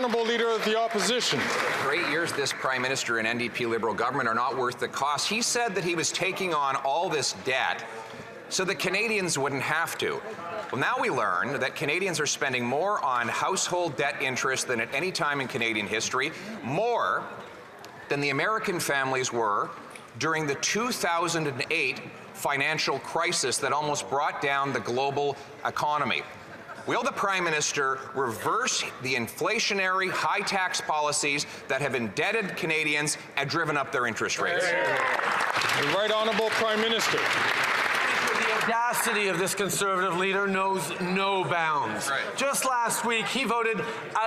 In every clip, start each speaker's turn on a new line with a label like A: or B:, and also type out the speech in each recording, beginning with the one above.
A: Honourable Leader of the Opposition.
B: For 8 years, this Prime Minister and NDP Liberal government are not worth the cost. He said that he was taking on all this debt so that Canadians wouldn't have to. Well, now we learn that Canadians are spending more on household debt interest than at any time in Canadian history, more than the American families were during the 2008 financial crisis that almost brought down the global economy. Will the Prime Minister reverse the inflationary high-tax policies that have indebted Canadians and driven up their interest rates?
A: The Right Honourable Prime Minister.
C: The audacity of this Conservative leader knows no bounds.
B: Right.
C: Just last week, he voted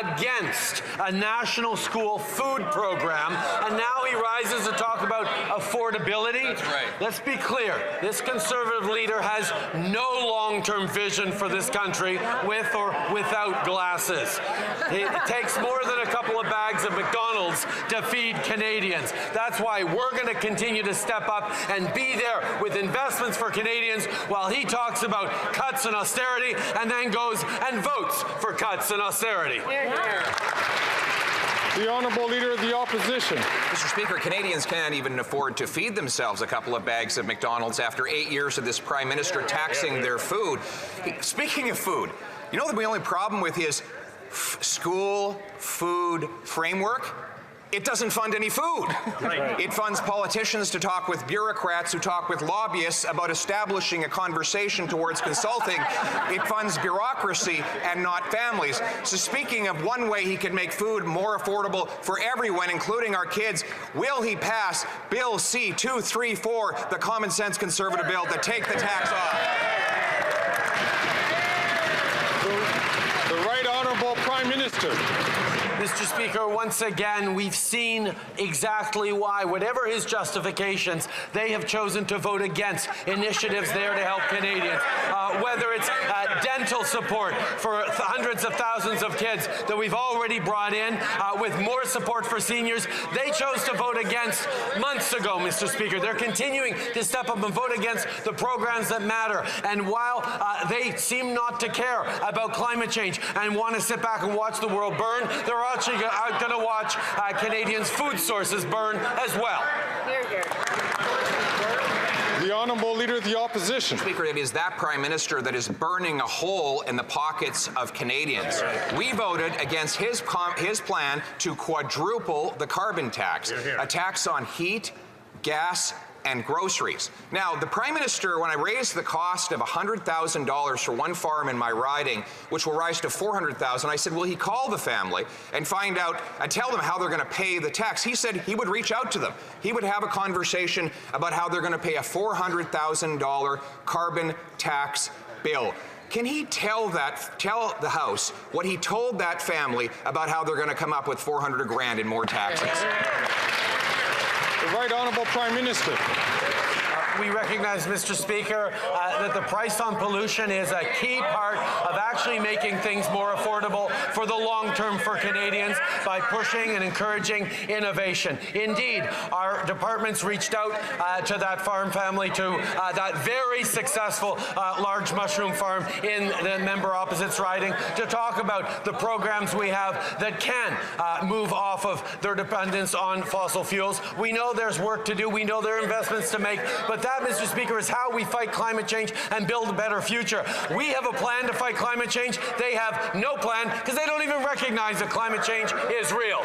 C: against a national school food program, and now he rises to talk about affordability.
B: That's right.
C: Let's be clear. This Conservative leader has no long-term vision for this country, with or without glasses. It takes more than a couple of bags of McDonald's to feed Canadians. That's why we're going to continue to step up and be there with investments for Canadians, while he talks about cuts and austerity and then goes and votes for cuts and austerity.
A: The Honourable Leader of the Opposition.
B: Mr. Speaker, Canadians can't even afford to feed themselves a couple of bags of McDonald's after 8 years of this Prime Minister taxing their food. Speaking of food, you know the only problem with his school food framework? It doesn't fund any food. Right. It funds politicians to talk with bureaucrats who talk with lobbyists about establishing a conversation towards consulting. It funds bureaucracy and not families. So speaking of one way he can make food more affordable for everyone, including our kids, will he pass Bill C-234, the common sense Conservative bill to take the tax off?
A: The Right Honourable Prime Minister.
C: Mr. Speaker, once again, we've seen exactly why. Whatever his justifications, they have chosen to vote against initiatives there to help Canadians. Whether it's dental support for hundreds of thousands of kids that we've already brought in, with more support for seniors, they chose to vote against months ago, Mr. Speaker. They're continuing to step up and vote against the programs that matter. And while they seem not to care about climate change and want to sit back and watch the world burn, they're actually going to watch Canadians' food sources burn as well.
A: The Honourable Leader of the Opposition.
B: Speaker, it is that Prime Minister that is burning a hole in the pockets of Canadians. We voted against his plan to quadruple the carbon tax, a tax on heat, gas, and groceries. Now, the Prime Minister, when I raised the cost of $100,000 for one farm in my riding, which will rise to $400,000, I said, will he call the family and find out and tell them how they're going to pay the tax? He said he would reach out to them. He would have a conversation about how they're going to pay a $400,000 carbon tax bill. Can he tell the House what he told that family about how they're going to come up with $400 grand in more taxes?
A: The Right Honourable Prime Minister.
C: We recognize, Mr. Speaker, that the price on pollution is a key part of actually making things more affordable for the long term for Canadians by pushing and encouraging innovation. Indeed, our departments reached out to that farm family, to that very successful large mushroom farm in the member opposite's riding, to talk about the programs we have that can move off of their dependence on fossil fuels. We know there's work to do. We know there are investments to make, but that, Mr. Speaker, is how we fight climate change and build a better future. We have a plan to fight climate change. They have no plan because they don't even recognize that climate change is real.